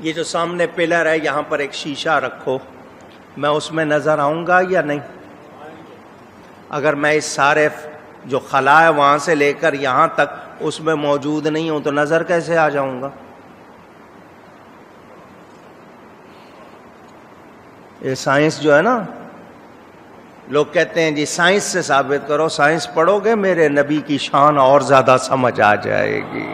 یہ جو سامنے پلر ہے یہاں پر ایک شیشہ رکھو، میں اس میں نظر آؤں گا یا نہیں؟ اگر میں اس سارے جو خلا ہے وہاں سے لے کر یہاں تک اس میں موجود نہیں ہوں تو نظر کیسے آ جاؤں گا؟ یہ سائنس جو ہے نا، لوگ کہتے ہیں جی سائنس سے ثابت کرو، سائنس پڑھو گے میرے نبی کی شان اور زیادہ سمجھ آ جائے گی۔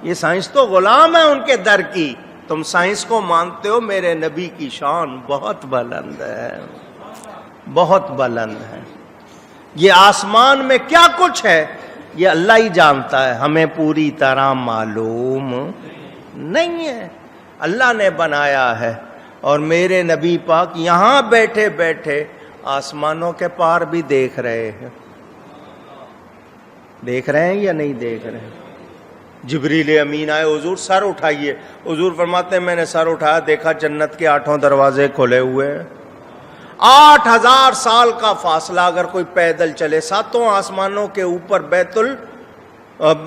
یہ سائنس تو غلام ہے ان کے در کی، تم سائنس کو مانتے ہو، میرے نبی کی شان بہت بلند ہے، بہت بلند ہے۔ یہ آسمان میں کیا کچھ ہے یہ اللہ ہی جانتا ہے، ہمیں پوری طرح معلوم نہیں ہے، اللہ نے بنایا ہے۔ اور میرے نبی پاک یہاں بیٹھے بیٹھے آسمانوں کے پار بھی دیکھ رہے ہیں، دیکھ رہے ہیں یا نہیں دیکھ رہے ہیں؟ جبریل امین آئے، حضور سر اٹھائیے، حضور فرماتے ہیں میں نے سر اٹھایا، دیکھا جنت کے 8 دروازے کھلے ہوئے ہیں۔ 8000 سال کا فاصلہ اگر کوئی پیدل چلے، 7 آسمانوں کے اوپر بیت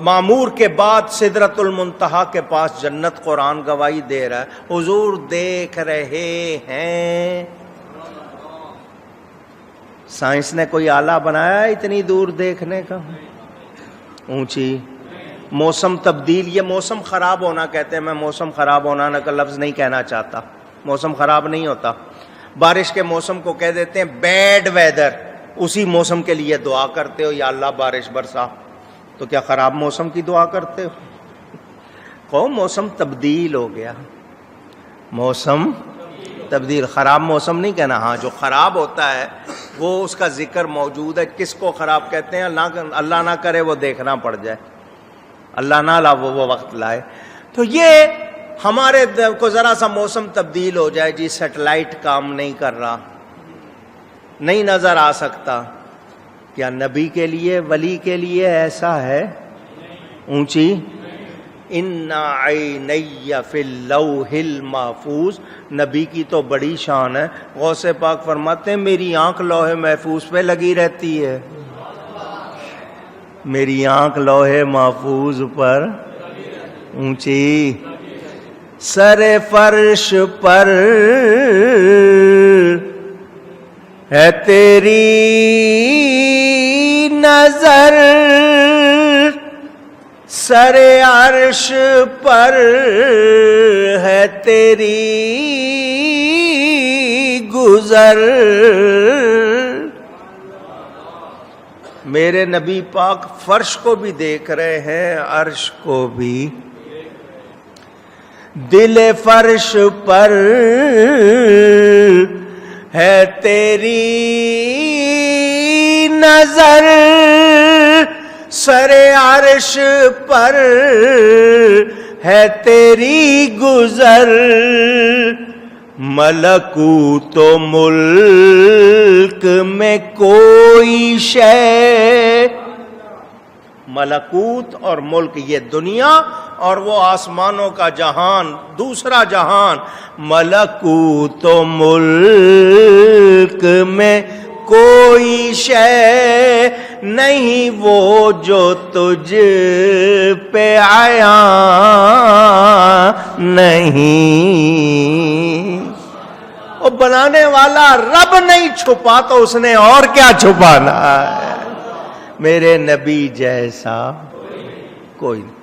معمور کے بعد سدرۃ المنتہا کے پاس جنت، قرآن گواہی دے رہا ہے، حضور دیکھ رہے ہیں۔ سائنس نے کوئی آلہ بنایا ہے اتنی دور دیکھنے کا؟ اونچی موسم تبدیل، یہ موسم خراب ہونا کہتے ہیں، میں موسم خراب ہونا کا لفظ نہیں کہنا چاہتا، موسم خراب نہیں ہوتا، بارش کے موسم کو کہہ دیتے ہیں بیڈ ویدر، اسی موسم کے لیے دعا کرتے ہو یا اللہ بارش برسا، تو کیا خراب موسم کی دعا کرتے ہو؟ کہو موسم تبدیل ہو گیا، موسم تبدیل، خراب موسم نہیں کہنا۔ ہاں جو خراب ہوتا ہے وہ اس کا ذکر موجود ہے، کس کو خراب کہتے ہیں؟ اللہ نہ کرے وہ دیکھنا پڑ جائے، اللہ نہ لا وہ وقت لائے۔ تو یہ ہمارے کو ذرا سا موسم تبدیل ہو جائے، جی سیٹلائٹ کام نہیں کر رہا، نہیں نظر آ سکتا، کیا نبی کے لیے، ولی کے لیے ایسا ہے؟ اونچی اِنَّ عَيْنَيَّ فِي اللَّوْحِ الْمَحْفُوظ، نبی کی تو بڑی شان ہے، غوث پاک فرماتے ہیں میری آنکھ لوح محفوظ پہ لگی رہتی ہے، میری آنکھ لوح محفوظ پر، اونچی سر فرش پر ہے تیری نظر، سر عرش پر ہے تیری گزر۔ میرے نبی پاک فرش کو بھی دیکھ رہے ہیں، عرش کو بھی۔ دل فرش پر ہے تیری نظر، سر عرش پر ہے تیری گزر، ملکوت و ملک میں کوئی شے، ملکوت اور ملک یہ دنیا اور وہ آسمانوں کا جہان، دوسرا جہان، ملکوت و ملک میں کوئی شے نہیں وہ جو تجھ پہ آیا نہیں۔ وہ بنانے والا رب نہیں چھپا تو اس نے اور کیا چھپانا ہے؟ میرے نبی جیسا کوئی نہیں۔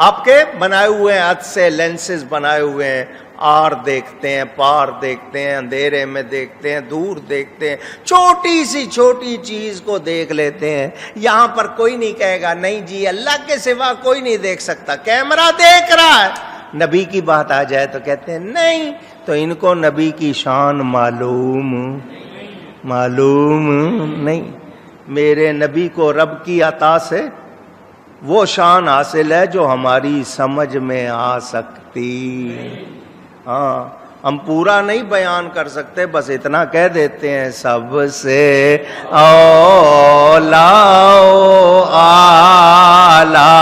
آپ کے بنائے ہوئے ہیں ہاتھ سے لینسز بنائے ہوئے ہیں، آر دیکھتے ہیں، پار دیکھتے ہیں، اندھیرے میں دیکھتے ہیں، دور دیکھتے ہیں، چھوٹی سی چھوٹی چیز کو دیکھ لیتے ہیں۔ یہاں پر کوئی نہیں کہے گا نہیں جی اللہ کے سوا کوئی نہیں دیکھ سکتا، کیمرہ دیکھ رہا ہے۔ نبی کی بات آ جائے تو کہتے ہیں نہیں، تو ان کو نبی کی شان معلوم نہیں۔ میرے نبی کو رب کی عطا سے وہ شان حاصل ہے جو ہماری سمجھ میں آ سکتی۔ ہاں ہم پورا نہیں بیان کر سکتے، بس اتنا کہہ دیتے ہیں سب سے اولا اعلی،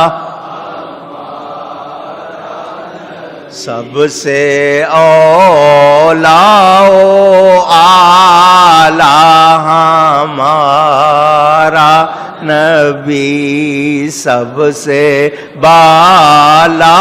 سب سے اولا اعلی ہمارا نبی، سب سے بالا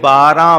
12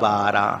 12।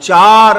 4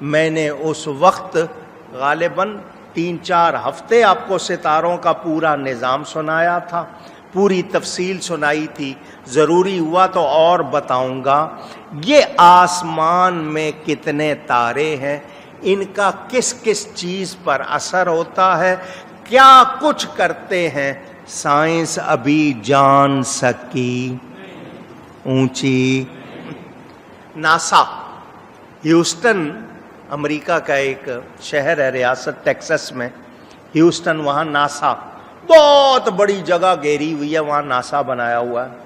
میں نے اس وقت غالباً 3-4 ہفتے آپ کو ستاروں کا پورا نظام سنایا تھا، پوری تفصیل سنائی تھی، ضروری ہوا تو اور بتاؤں گا۔ یہ آسمان میں کتنے تارے ہیں، ان کا کس کس چیز پر اثر ہوتا ہے، کیا کچھ کرتے ہیں، سائنس ابھی جان سکی اونچی۔ ناسا ہیوسٹن امریکہ کا ایک شہر ہے، ریاست ٹیکسس میں، ہیوسٹن، وہاں ناسا بہت بڑی جگہ گھیری ہوئی ہے، وہاں ناسا بنایا ہوا ہے۔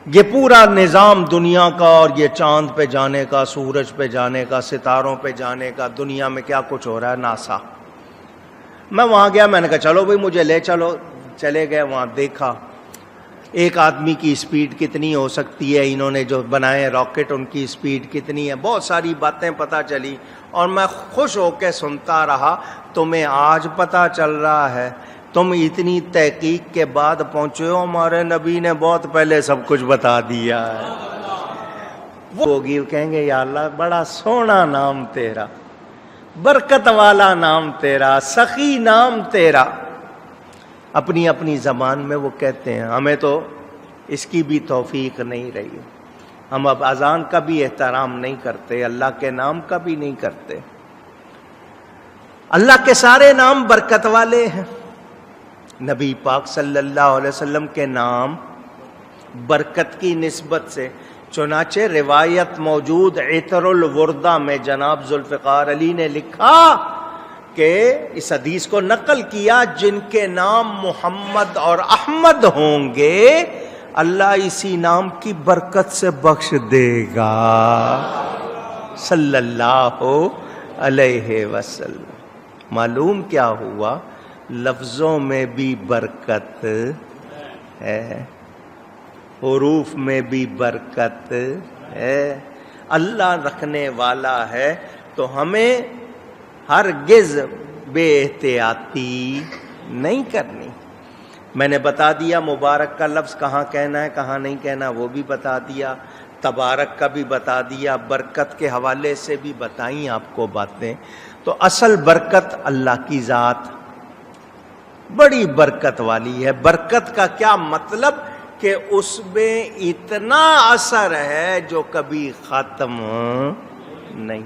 یہ پورا نظام دنیا کا، اور یہ چاند پہ جانے کا، سورج پہ جانے کا، ستاروں پہ جانے کا، دنیا میں کیا کچھ ہو رہا ہے، ناسا۔ میں وہاں گیا، میں نے کہا چلو بھائی مجھے لے چلو، چلے گئے وہاں، دیکھا ایک آدمی کی سپیڈ کتنی ہو سکتی ہے، انہوں نے جو بنائے راکٹ ان کی سپیڈ کتنی ہے، بہت ساری باتیں پتہ چلی، اور میں خوش ہو کے سنتا رہا۔ تمہیں آج پتہ چل رہا ہے، تم اتنی تحقیق کے بعد پہنچے ہو، ہمارے نبی نے بہت پہلے سب کچھ بتا دیا ہے۔ وہ ہوگی، کہیں گے یا اللہ بڑا سونا نام تیرا، برکت والا نام تیرا، سخی نام تیرا۔ اپنی اپنی زبان میں وہ کہتے ہیں، ہمیں تو اس کی بھی توفیق نہیں رہی، ہم اب اذان کا بھی احترام نہیں کرتے، اللہ کے نام کا بھی نہیں کرتے۔ اللہ کے سارے نام برکت والے ہیں، نبی پاک صلی اللہ علیہ وسلم کے نام برکت کی نسبت سے، چنانچہ روایت موجود عطر الوردہ میں جناب ذوالفقار علی نے لکھا کہ اس حدیث کو نقل کیا، جن کے نام محمد اور احمد ہوں گے اللہ اسی نام کی برکت سے بخش دے گا، صلی اللہ علیہ وسلم۔ معلوم کیا ہوا، لفظوں میں بھی برکت ہے، حروف میں بھی برکت ہے، اللہ رکھنے والا ہے، تو ہمیں ہرگز بے احتیاطی نہیں کرنی۔ میں نے بتا دیا مبارک کا لفظ کہاں کہنا ہے کہاں نہیں کہنا، وہ بھی بتا دیا، تبارک کا بھی بتا دیا، برکت کے حوالے سے بھی بتائیں آپ کو باتیں۔ تو اصل برکت اللہ کی ذات بڑی برکت والی ہے۔ برکت کا کیا مطلب کہ اس میں اتنا اثر ہے جو کبھی ختم نہیں،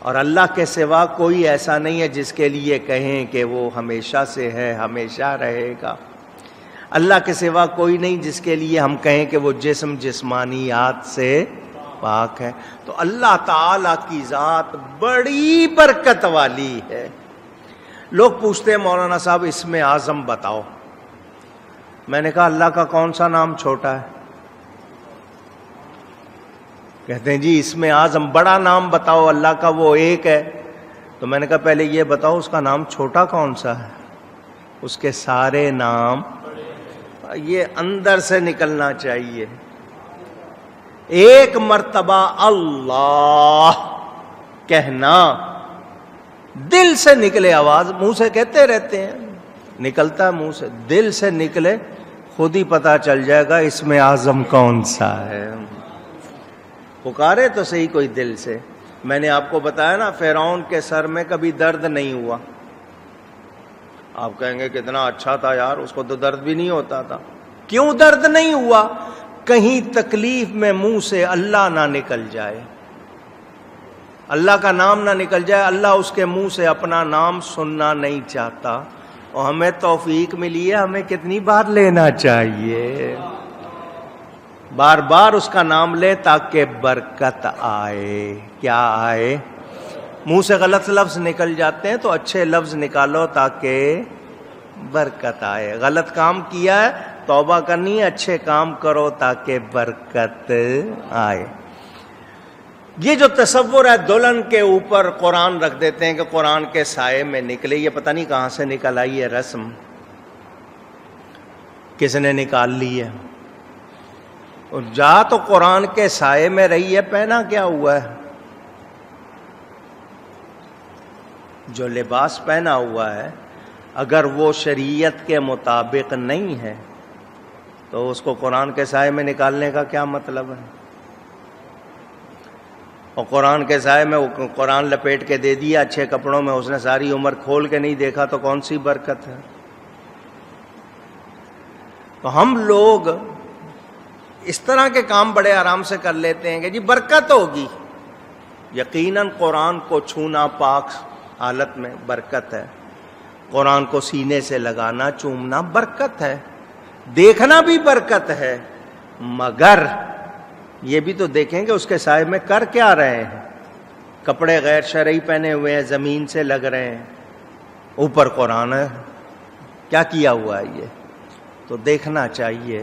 اور اللہ کے سوا کوئی ایسا نہیں ہے جس کے لیے کہیں کہ وہ ہمیشہ سے ہے، ہمیشہ رہے گا۔ اللہ کے سوا کوئی نہیں جس کے لیے ہم کہیں کہ وہ جسم جسمانیات سے پاک ہے۔ تو اللہ تعالی کی ذات بڑی برکت والی ہے۔ لوگ پوچھتے ہیں مولانا صاحب اسم اعظم بتاؤ، میں نے کہا اللہ کا کون سا نام چھوٹا ہے؟ کہتے ہیں جی اسم اعظم بڑا نام بتاؤ، اللہ کا وہ ایک ہے۔ تو میں نے کہا پہلے یہ بتاؤ اس کا نام چھوٹا کون سا ہے؟ اس کے سارے نام، یہ اندر سے نکلنا چاہیے۔ ایک مرتبہ اللہ کہنا، دل سے نکلے، آواز منہ سے کہتے رہتے ہیں، نکلتا ہے منہ سے، دل سے نکلے، خود ہی پتا چل جائے گا اسم اعظم کون سا ہے۔ پکارے تو صحیح کوئی دل سے۔ میں نے آپ کو بتایا نا فرعون کے سر میں کبھی درد نہیں ہوا۔ آپ کہیں گے کتنا اچھا تھا یار، اس کو تو درد بھی نہیں ہوتا تھا۔ کیوں درد نہیں ہوا؟ کہیں تکلیف میں منہ سے اللہ نہ نکل جائے، اللہ کا نام نہ نکل جائے، اللہ اس کے منہ سے اپنا نام سننا نہیں چاہتا۔ اور ہمیں توفیق ملی ہے، ہمیں کتنی بار لینا چاہیے، بار بار اس کا نام لے تاکہ برکت آئے۔ کیا آئے؟ منہ سے غلط لفظ نکل جاتے ہیں تو اچھے لفظ نکالو تاکہ برکت آئے۔ غلط کام کیا ہے توبہ کرنی ہے، اچھے کام کرو تاکہ برکت آئے۔ یہ جو تصور ہے دلہن کے اوپر قرآن رکھ دیتے ہیں کہ قرآن کے سائے میں نکلے، یہ پتہ نہیں کہاں سے نکل آئی ہے رسم، کس نے نکال لی ہے؟ اور جا تو قرآن کے سائے میں رہی ہے، پہنا کیا ہوا ہے؟ جو لباس پہنا ہوا ہے اگر وہ شریعت کے مطابق نہیں ہے تو اس کو قرآن کے سائے میں نکالنے کا کیا مطلب ہے؟ اور قرآن کے سائے میں وہ قرآن لپیٹ کے دے دیا اچھے کپڑوں میں، اس نے ساری عمر کھول کے نہیں دیکھا تو کون سی برکت ہے؟ تو ہم لوگ اس طرح کے کام بڑے آرام سے کر لیتے ہیں کہ جی برکت ہوگی. یقیناً قرآن کو چھونا پاک حالت میں برکت ہے، قرآن کو سینے سے لگانا چومنا برکت ہے، دیکھنا بھی برکت ہے، مگر یہ بھی تو دیکھیں کہ اس کے سائے میں کر کیا رہے ہیں. کپڑے غیر شرعی پہنے ہوئے ہیں، زمین سے لگ رہے ہیں، اوپر قرآن ہے، کیا کیا ہوا ہے یہ؟ تو دیکھنا چاہیے.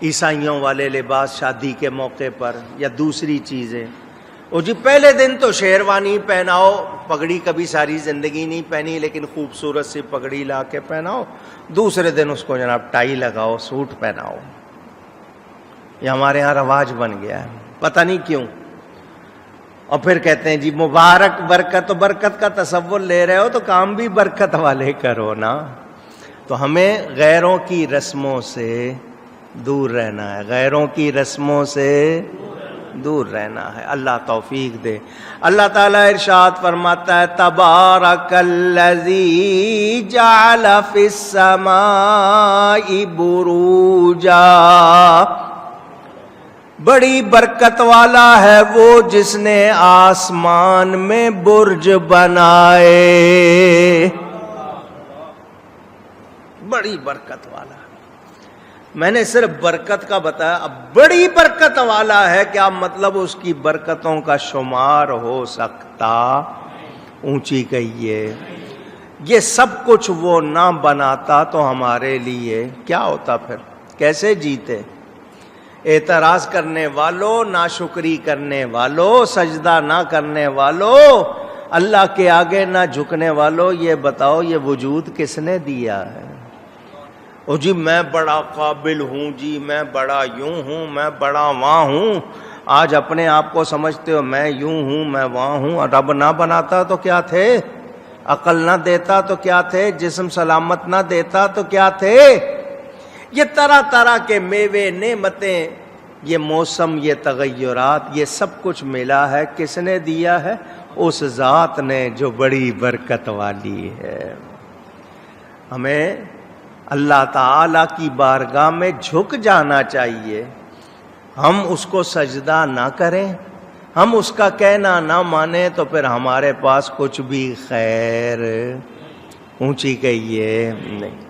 عیسائیوں والے لباس شادی کے موقع پر یا دوسری چیزیں، وہ جی پہلے دن تو شیروانی پہناؤ، پگڑی کبھی ساری زندگی نہیں پہنی لیکن خوبصورت سی پگڑی لا کے پہناؤ، دوسرے دن اس کو جناب ٹائی لگاؤ، سوٹ پہناؤ. یہ ہمارے ہاں رواج بن گیا ہے، پتہ نہیں کیوں. اور پھر کہتے ہیں جی مبارک برکت، تو برکت کا تصور لے رہے ہو تو کام بھی برکت والے کرو نا. تو ہمیں غیروں کی رسموں سے دور رہنا ہے، غیروں کی رسموں سے دور رہنا ہے. اللہ توفیق دے. اللہ تعالیٰ ارشاد فرماتا ہے تبارک الذی جعل فی السماء بروجا، بڑی برکت والا ہے وہ جس نے آسمان میں برج بنائے. بڑی برکت والا. میں نے صرف برکت کا بتایا، اب بڑی برکت والا ہے کیا مطلب؟ اس کی برکتوں کا شمار ہو سکتا؟ اونچی کہیے. یہ سب کچھ وہ نہ بناتا تو ہمارے لیے کیا ہوتا؟ پھر کیسے جیتے؟ اعتراض کرنے والوں، ناشکری کرنے والوں، سجدہ نہ کرنے والوں، اللہ کے آگے نہ جھکنے والوں، یہ بتاؤ یہ وجود کس نے دیا ہے؟ او جی میں بڑا قابل ہوں، جی میں بڑا یوں ہوں، میں بڑا وہاں ہوں. آج اپنے آپ کو سمجھتے ہو میں یوں ہوں، میں وہاں ہوں. اور رب نہ بناتا تو کیا تھے؟ عقل نہ دیتا تو کیا تھے؟ جسم سلامت نہ دیتا تو کیا تھے؟ یہ طرح طرح کے میوے، نعمتیں، یہ موسم، یہ تغیرات، یہ سب کچھ ملا ہے. کس نے دیا ہے؟ اس ذات نے جو بڑی برکت والی ہے. ہمیں اللہ تعالی کی بارگاہ میں جھک جانا چاہیے. ہم اس کو سجدہ نہ کریں، ہم اس کا کہنا نہ مانیں تو پھر ہمارے پاس کچھ بھی خیر، اونچی کہیے، نہیں.